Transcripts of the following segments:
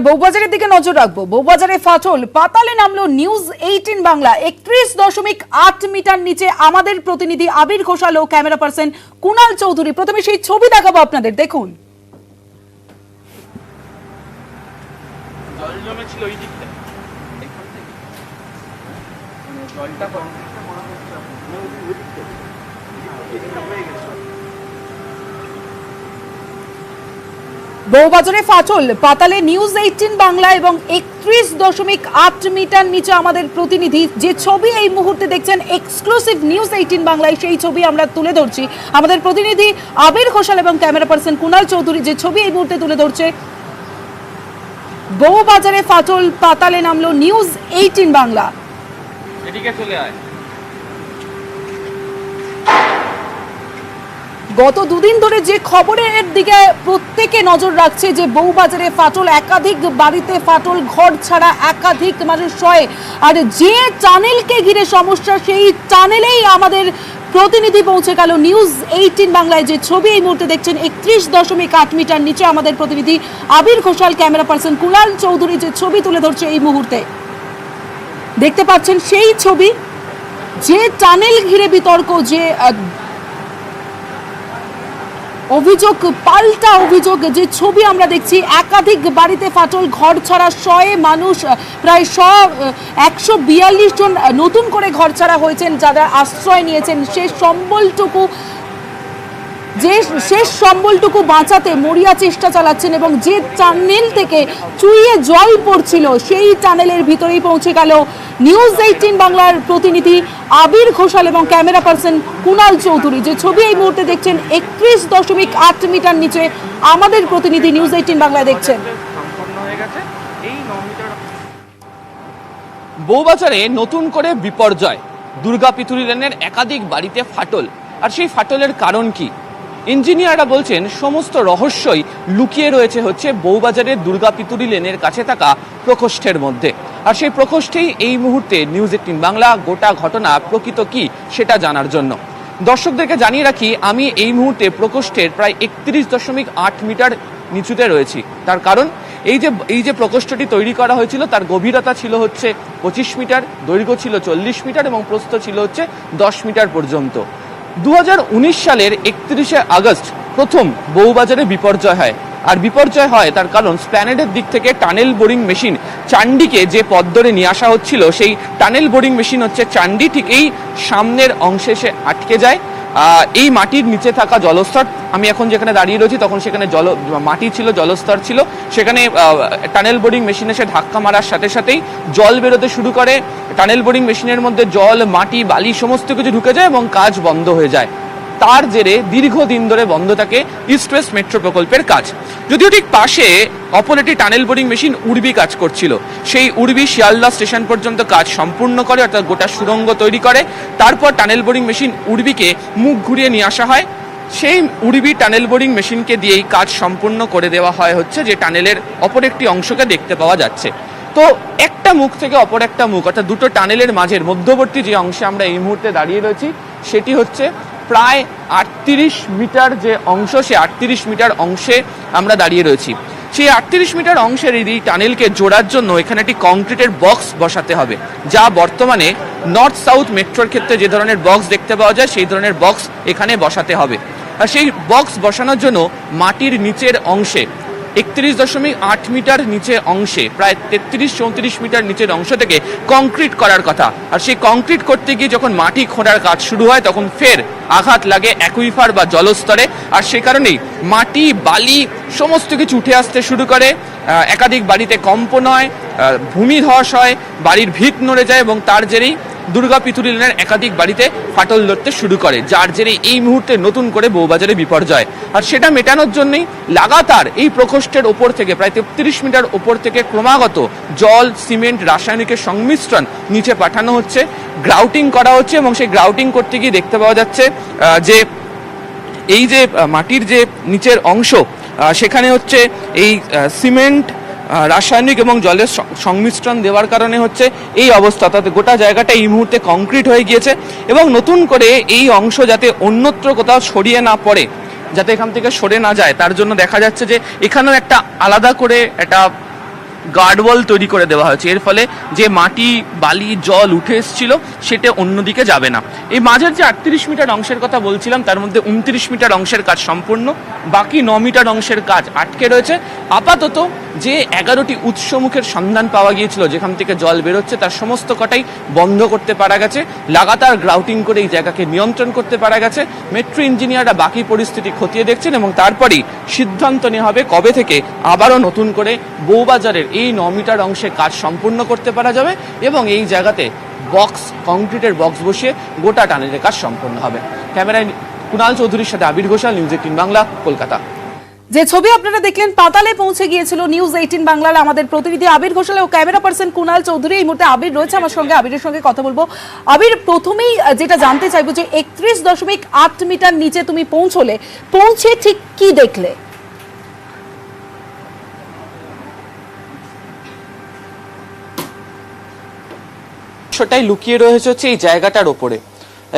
বউবাজারের দিকে নজর রাখবো। বউবাজারে ফাটল, পাতালে নামলো নিউজ 18 বাংলা। 31.8 মিটার নিচে আমাদের প্রতিনিধি আবির ঘোষাল ও ক্যামেরা পার্সন কুনাল চৌধুরী। প্রথমে সেই ছবি দেখাবো আপনাদের, দেখুন। জল জমেছিল ওই দিকটা, এখান থেকে জলটা কংক্রিটটা মনে হচ্ছে ওই দিকটা হয়ে গেছে। বউবাজারে ফাটল, পাতালে নিউজ 18 বাংলা এবং 31.8 মিটার নিচে আমাদের প্রতিনিধি। যে ছবি এই মুহূর্তে দেখছেন এক্সক্লুসিভ নিউজ 18 বাংলায়, সেই ছবি আমরা তুলে ধরছি। আমাদের প্রতিনিধি আবির ঘোষাল এবং ক্যামেরা পার্সন কুনাল চৌধুরী যে ছবি এই মুহূর্তে তুলে ধরছে। বউবাজারে ফাটল, পাতালে নামলো নিউজ 18 বাংলা। এদিকে চলে আয়। গত দুদিন ধরে যে খবরের দিকে প্রত্যেকে নজর রাখছে যে বউবাজারে ফাটল, একাধিক বাড়িতে ফাটল, ঘর ছাড়া একাধিক মানুষ শয়ে। আর যে টানেলকে ঘিরে সমস্যা, সেই টানেলেই আমাদের প্রতিনিধি পৌঁছে গেল নিউজ 18 বাংলায়। যে ছবি এই মুহূর্তে দেখছেন 31.8 মিটার নিচে আমাদের প্রতিনিধি আবির ঘোষাল, ক্যামেরা পার্সন কুনাল চৌধুরী যে ছবি তুলে ধরছে এই মুহূর্তে দেখতে পাচ্ছেন সেই ছবি। যে টানেল ঘিরে বিতর্ক, যে অভিযোগ, পাল্টা অভিযোগ, যে ছবি আমরা দেখছি, একাধিক বাড়িতে ফাটল, ঘর ছাড়া শয়ে মানুষ, প্রায় 142 জন নতুন করে ঘর ছাড়া হয়েছেন, যারা আশ্রয় নিয়েছেন। শেষ সম্বলটুকু বাঁচাতে মরিয়া চেষ্টা চালাচ্ছেন এবং যে টানেল থেকে চুইয়ে জল পড়ছিল, সেই টানেলের ভিতরেই পৌঁছে গেল নিউজ 18 বাংলার প্রতিনিধি আবির ঘোষাল এবং ক্যামেরা পার্সন কুনাল চৌধুরী। যে ছবি এই মুহূর্তে দেখছেন 31.8 মিটার নিচে আমাদের প্রতিনিধি নিউজ 18 বাংলায় দেখছেন। বউবাজারে নতুন করে বিপর্যয়, দুর্গা পিতুরি লেনের একাধিক বাড়িতে ফাটল। আর সেই ফাটলের কারণ কি? ইঞ্জিনিয়াররা বলছেন সমস্ত রহস্যই লুকিয়ে রয়েছে হচ্ছে বউবাজারের দুর্গা পিতুরি লেনের কাছে থাকা প্রকোষ্ঠের মধ্যে। আর সেই প্রকোষ্ঠেই এই মুহূর্তে নিউজ 18 বাংলা গোটা ঘটনা প্রকৃত কি সেটা জানার জন্য দর্শকদেরকে জানিয়ে রাখি, আমি এই মুহূর্তে প্রকোষ্ঠের প্রায় 31.8 মিটার নিচুতে রয়েছি। তার কারণ এই যে প্রকোষ্ঠটি তৈরি করা হয়েছিল তার গভীরতা ছিল হচ্ছে 25 মিটার, দৈর্ঘ্য ছিল 40 মিটার এবং প্রস্থ ছিল হচ্ছে 10 মিটার পর্যন্ত। 2019 সালের 31শে আগস্ট প্রথম বউবাজারে বিপর্যয় হয়। আর বিপর্যয় হয় তার কারণ স্প্ল্যানেডের দিক থেকে টানেল বোরিং মেশিন চান্ডিকে যে পথ ধরে নিয়ে আসা হচ্ছিল, সেই টানেল বোরিং মেশিন হচ্ছে চান্ডি ঠিক এই সামনের অংশে এসে আটকে যায়। এই মাটির নিচে থাকা জলস্তর, আমি এখন যেখানে দাঁড়িয়ে রয়েছি তখন সেখানে মাটি ছিল, জলস্তর ছিল, সেখানে টানেল বোরিং মেশিন এসে ধাক্কা মারার সাথে সাথেই জল বেরোতে শুরু করে। টানেল বোরিং মেশিনের মধ্যে জল, মাটি, বালি সমস্ত কিছু ঢুকে যায় এবং কাজ বন্ধ হয়ে যায়। তার জেরে দীর্ঘদিন ধরে বন্ধ থাকে ইস্ট ওয়েস্ট মেট্রো প্রকল্পের কাজ। যদিও ঠিক পাশে অপর একটি টানেল বোরিং মেশিন উর্বি কাজ করছিল। সেই উর্বি শিয়ালদা স্টেশন পর্যন্ত কাজ সম্পূর্ণ করে, অর্থাৎ গোটা সুড়ঙ্গ তৈরি করে। তারপর টানেল বোরিং মেশিন উর্বিকে মুখ ঘুরিয়ে নিয়ে আসা হয়। সেই উর্বি টানেল বোরিং মেশিনকে দিয়েই কাজ সম্পূর্ণ করে দেওয়া হয় হচ্ছে যে টানেলের অপর একটি অংশকে দেখতে পাওয়া যাচ্ছে। তো একটা মুখ থেকে অপর একটা মুখ, অর্থাৎ দুটো টানেলের মাঝের মধ্যবর্তী যে অংশে আমরা এই মুহূর্তে দাঁড়িয়ে রয়েছি, সেটি হচ্ছে প্রায় 38 মিটার যে অংশ, সে 38 মিটার অংশে আমরা দাঁড়িয়ে রয়েছি। সেই 38 মিটার অংশের এই টানেলকে জোড়ার জন্য এখানে একটি কংক্রিটের বক্স বসাতে হবে, যা বর্তমানে নর্থ সাউথ মেট্রোর ক্ষেত্রে যে ধরনের বক্স দেখতে পাওয়া যায় সেই ধরনের বক্স এখানে বসাতে হবে। আর সেই বক্স বসানোর জন্য মাটির নিচের অংশে 31.8 মিটার নিচে অংশে প্রায় 33-34 মিটার নিচের অংশ থেকে কংক্রিট করার কথা। আর সেই কংক্রিট করতে গিয়ে যখন মাটি খোঁড়ার কাজ শুরু হয় তখন ফের আঘাত লাগে অ্যাকুইফার বা জলস্তরে। আর সে কারণেই মাটি, বালি সমস্ত কিছু উঠে আসতে শুরু করে। একাধিক বাড়িতে কম্পন হয়, ভূমিধস হয়, বাড়ির ভিত নড়ে যায় এবং তার জেরেই দুর্গা পিতুরি লেনের একাধিক বাড়িতে ফাটল ধরতে শুরু করে, যার জেরে এই মুহূর্তে নতুন করে বউবাজারে বিপর্যয়। আর সেটা মেটানোর জন্যই লাগাতার এই প্রকোষ্ঠের ওপর থেকে প্রায় 33 মিটার ওপর থেকে ক্রমাগত জল, সিমেন্ট, রাসায়নিকের সংমিশ্রণ নিচে পাঠানো হচ্ছে, গ্রাউটিং করা হচ্ছে। এবং সেই গ্রাউটিং করতে গিয়ে দেখতে পাওয়া যাচ্ছে যে এই যে মাটির যে নিচের অংশ, সেখানে হচ্ছে এই সিমেন্ট, রাসায়নিক এবং জলের সংমিশ্রণ দেওয়ার কারণে হচ্ছে এই অবস্থা, অর্থাৎ গোটা জায়গাটা এই মুহূর্তে কংক্রিট হয়ে গিয়েছে। এবং নতুন করে এই অংশ যাতে অন্যত্র কোথাও ছড়িয়ে না পড়ে, যাতে এখান থেকে সরে না যায়, তার জন্য দেখা যাচ্ছে যে এখানেও একটা আলাদা করে একটা গার্ডওয়াল তৈরি করে দেওয়া হয়েছে। এর ফলে যে মাটি বালি জল উঠে এসেছিল সেটা অন্যদিকে যাবে না। এই মাঝের যে 38 মিটার অংশের কথা বলছিলাম তার মধ্যে 29 মিটার অংশের কাজ সম্পূর্ণ, বাকি 9 মিটার অংশের কাজ আটকে রয়েছে। আপাতত যে 11টি উৎসমুখের সন্ধান পাওয়া গিয়েছিল যেখান থেকে জল বেরোচ্ছে তার সমস্ত কটাই বন্ধ করতে পারা গেছে। লাগাতার গ্রাউটিং করে এই জায়গাকে নিয়ন্ত্রণ করতে পারা গেছে। মেট্রো ইঞ্জিনিয়াররা বাকি পরিস্থিতি খতিয়ে দেখছেন এবং তারপরেই সিদ্ধান্ত নেওয়া হবে কবে থেকে আবারও নতুন করে বউবাজারের এই 9 মিটার অংশে কাজ সম্পূর্ণ করতে পারা যাবে এবং এই জায়গাতে বক্স কংক্রিটের বক্স বসিয়ে গোটা টানেলের কাজ সম্পন্ন হবে। ক্যামেরায় কুণাল চৌধুরীর সাথে আবির ঘোষাল, নিউজ 18 বাংলা, কলকাতা। যে ছবি আপনারা দেখলেন পাতালে পৌঁছে গিয়েছিল নিউজ 18 বাংলার আমাদের প্রতিনিধি আবির ঘোষাল ও ক্যামেরা পার্সন কুণাল চৌধুরী। এই মুহূর্তে আবির রয়েছে আমার সঙ্গে, আবিরের সঙ্গে কথা বলবো। আবির, প্রথমেই যেটা জানতে চাইবো যে 31.8 মিটার নিচে তুমি পৌঁছে ঠিক কি দেখলে? সেটাই লুকিয়ে রয়েছে হচ্ছে এই জায়গাটার ওপরে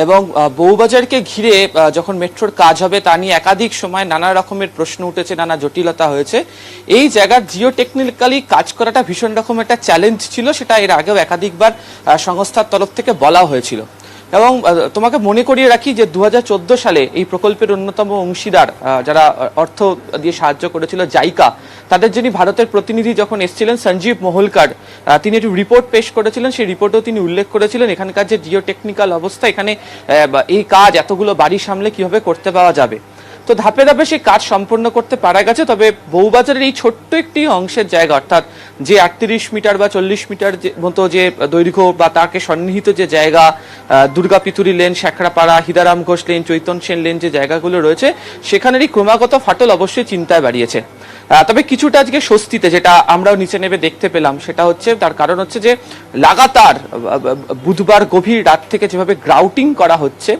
এবং বউবাজারকে ঘিরে যখন মেট্রোর কাজ হবে তা নিয়ে একাধিক সময় নানা রকমের প্রশ্ন উঠেছে, নানা জটিলতা হয়েছে। এই জায়গার জিও টেকনিক্যালি কাজ করাটা ভীষণ রকম একটা চ্যালেঞ্জ ছিল, সেটা এর আগেও একাধিকবার সংস্থার তরফ থেকে বলা হয়েছিল। এবং তোমাকে মনে করিয়ে রাখি যে 2014 সালে এই প্রকল্পের অন্যতম অংশীদার যারা অর্থ দিয়ে সাহায্য করেছিল জাইকা, তাদের যিনি ভারতের প্রতিনিধি যখন এসেছিলেন সঞ্জীব মোহলকার, তিনি একটি রিপোর্ট পেশ করেছিলেন। সেই রিপোর্টেও তিনি উল্লেখ করেছিলেন এখানকার যে জিও টেকনিক্যাল অবস্থা, এখানে এই কাজ এতগুলো বাড়ি সামলে কিভাবে করতে পাওয়া যাবে। তো ধাপে ধাপে সেই কাজ সম্পন্ন করতে পারা গেছে। তবে বউবাজারের এই ছোট্ট একটি অংশের জায়গা, অর্থাৎ যে 38 মিটার বা 40 মিটার মতো যে দৈর্ঘ্য বা তাকে সন্নিহিত যে জায়গা, Durga Pituri lane, Shekharapara, Hidaram Ghosh lane, Chaitanya Sen lane যে জায়গাগুলো রয়েছে, সেখানেরই ক্রমাগত ফাটল অবশ্যই চিন্তায় বাড়িয়েছে। তবে কিছুটা আজকে স্বস্তিতে যেটা আমরাও নিচে নেমে দেখতে পেলাম সেটা হচ্ছে, তার কারণ হচ্ছে যে লাগাতার বুধবার গভীর রাত থেকে যেভাবে গ্রাউটিং করা হচ্ছে,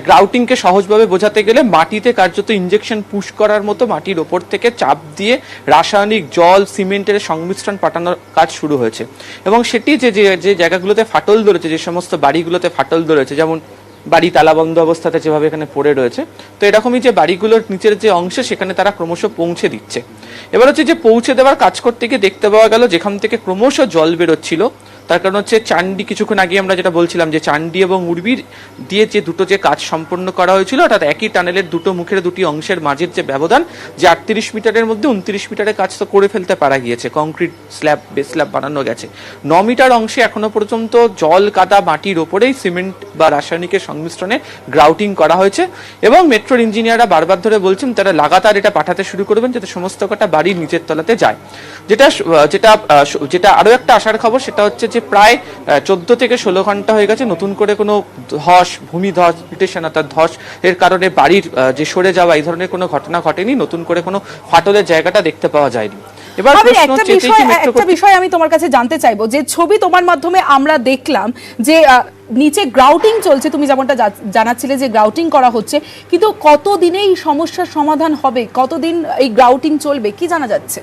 গ্রাউটিংকে সহজভাবে বোঝাতে গেলে মাটিতে কার্যত ইনজেকশন পুশ করার মতো মাটির ওপর থেকে চাপ দিয়ে রাসায়নিক জল সিমেন্টের সংমিশ্রণ পাঠানোর কাজ শুরু হয়েছে। এবং সেটি যে জায়গাগুলোতে ফাটল ধরেছে, যে সমস্ত বাড়িগুলোতে ফাটল ধরেছে, যেমন বাড়ি তালাবন্ধ অবস্থাতে যেভাবে এখানে পড়ে রয়েছে, তো এরকমই যে বাড়িগুলোর নিচের যে অংশে সেখানে তারা ক্রমশ পৌঁছে দিচ্ছে। এবার হচ্ছে যে পৌঁছে দেওয়ার কাজ করতে গিয়ে দেখতে পাওয়া গেল যেখান থেকে ক্রমশ জল বেরোচ্ছিল, তার কারণ হচ্ছে চান্ডি, কিছুক্ষণ আগে আমরা যেটা বলছিলাম যে চান্ডি এবং উর্বির দিয়ে যে দুটো যে কাজ সম্পন্ন করা হয়েছিল, অর্থাৎ একই টানেলের দুটো মুখের দুটি অংশের মাঝের যে ব্যবধান, যে 38 মিটারের মধ্যে 29 মিটারের কাজ তো করে ফেলতে পারা গিয়েছে, কংক্রিট স্ল্যাব বেস স্ল্যাব বানানো গেছে। 9 মিটার অংশে এখনো পর্যন্ত জল কাদা মাটির ওপরেই সিমেন্ট বা রাসায়নিকের সংমিশ্রণে গ্রাউটিং করা হয়েছে এবং মেট্রোর ইঞ্জিনিয়াররা বারবার ধরে বলছেন তারা লাগাতার এটা পাঠাতে শুরু করবেন যাতে সমস্ত কটা বাড়ির নিচের তলাতে যায়। যেটা আরো একটা আশার খবর সেটা হচ্ছে যে প্রায় 14 থেকে 16 ঘন্টা হয়ে গেছে নতুন করে কোনো ধস, ভূমি ধস, মিটেশন অর্থাৎ ধস এর কারণে বাড়ির যে সরে যাওয়া এই ধরনের কোনো ঘটনা ঘটেনি, নতুন করে কোনো ফাটলের জায়গাটা দেখতে পাওয়া যায়নি। এবার একটা বিষয় আমি তোমার কাছে জানতে চাইবো, যে ছবি তোমার মাধ্যমে আমরা দেখলাম যে নিচে গ্রাউটিং চলছে, তুমি যেমনটা জানাচ্ছিলে যে গ্রাউটিং করা হচ্ছে, কিন্তু কতদিনে এই সমস্যার সমাধান হবে, কতদিন এই গ্রাউটিং চলবে, কি জানা যাচ্ছে?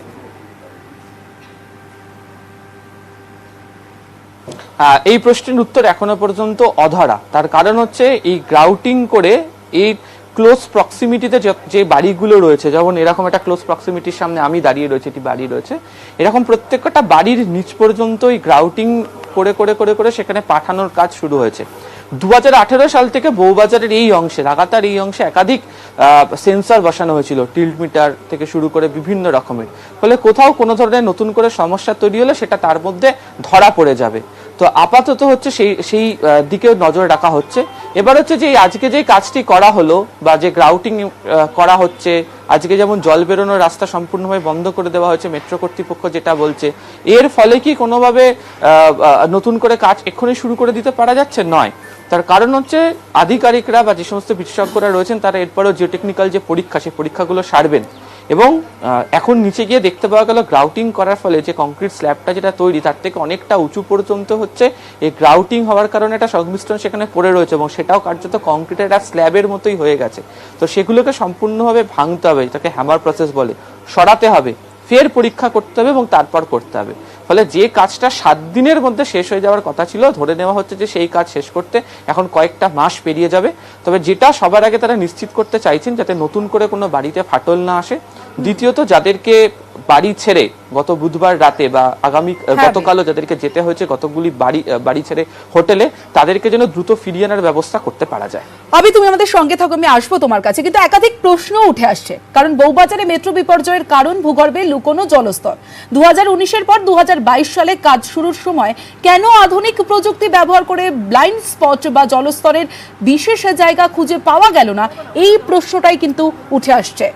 এই প্রশ্নের উত্তর এখনো পর্যন্ত অধরা। তার কারণ হচ্ছে এই গ্রাউটিং করে এই ক্লোজ প্রক্সিমিটিতে যে বাড়িগুলো রয়েছে, যেমন এরকম একটা ক্লোজ প্রক্সিমিটির সামনে আমি দাঁড়িয়ে রয়েছে, একটি বাড়ি রয়েছে, এরকম প্রত্যেকটা বাড়ির নিচ পর্যন্ত এই গ্রাউটিং করে করে করে করে সেখানে পাঠানোর কাজ শুরু হয়েছে। 2018 সাল থেকে বউবাজারের এই অংশে লাগাতার এই অংশে একাধিক সেন্সর বসানো হয়েছিল, টিল্ট মিটার থেকে শুরু করে বিভিন্ন রকমের, ফলে কোথাও কোনো ধরনের নতুন করে সমস্যা তৈরি হলে সেটা তার মধ্যে ধরা পড়ে যাবে। তো আপাতত হচ্ছে সেই দিকে নজর রাখা হচ্ছে। এবার হচ্ছে যে আজকে যে কাজটি করা হলো বা যে গ্রাউটিং করা হচ্ছে, আজকে যেমন জল বেরোনোর রাস্তা সম্পূর্ণভাবে বন্ধ করে দেওয়া হয়েছে মেট্রো কর্তৃপক্ষ যেটা বলছে, এর ফলে কি কোনোভাবে নতুন করে কাজ এক্ষুনি শুরু করে দিতে পারা যাচ্ছে? নয়। তার কারণ হচ্ছে আধিকারিকরা বা যে সমস্ত বিশেষজ্ঞরা রয়েছেন তারা এরপরেও জিওটেকনিক্যাল যে পরীক্ষা, সেই পরীক্ষাগুলো সারবেন। এবং এখন নিচে গিয়ে দেখতে পাওয়া গেল গ্রাউটিং করার ফলে যে কংক্রিট স্ল্যাবটা যেটা তৈরি তার থেকে অনেকটা উঁচু পর্যন্ত হচ্ছে এই গ্রাউটিং হওয়ার কারণে একটা সংমিশ্রণ সেখানে পড়ে রয়েছে এবং সেটাও কার্যত কংক্রিটের একটা স্ল্যাবের মতোই হয়ে গেছে। তো সেগুলোকে সম্পূর্ণভাবে ভাঙতে হবে, যেটাকে হ্যামার প্রসেস বলে, সরাতে হবে, ফের পরীক্ষা করতে হবে এবং তারপর করতে হবে। ফলে যে কাজটা 7 দিনের মধ্যে শেষ হয়ে যাওয়ার কথা ছিল, ধরে নেওয়া হচ্ছে যে সেই কাজ শেষ করতে এখন কয়েকটা মাস পেরিয়ে যাবে। তবে যেটা সবার আগে তারা নিশ্চিত করতে চাইছেন যাতে নতুন করে কোনো বাড়িতে ফাটল না আসে, দ্বিতীয়ত যাদেরকে বাড়ি ছেড়ে গত বুধবার রাতে বা আগামী গতকালও যাদেরকে যেতে হয়েছে কতগুলি বাড়ি ছেড়ে হোটেলে, তাদেরকে যেন দ্রুত ফিরিয়ে আনার ব্যবস্থা করতে পারা যায়। আবি, তুমি আমাদের সঙ্গে থাকো, আমি আসবো তোমার কাছে। কিন্তু একাধিক প্রশ্ন উঠে আসছে, কারণ বউবাজারে মেট্রো বিপর্যয়ের কারণ ভূগর্ভে লুকোনো জলস্তর। 2019-এর পর 2022 সালে কাজ শুরুর সময় কেন আধুনিক প্রযুক্তি ব্যবহার করে ব্লাইন্ড স্পট বা জলস্তরের বিশেষ জায়গা খুঁজে পাওয়া গেল না, এই প্রশ্নটাই কিন্তু উঠে আসছে।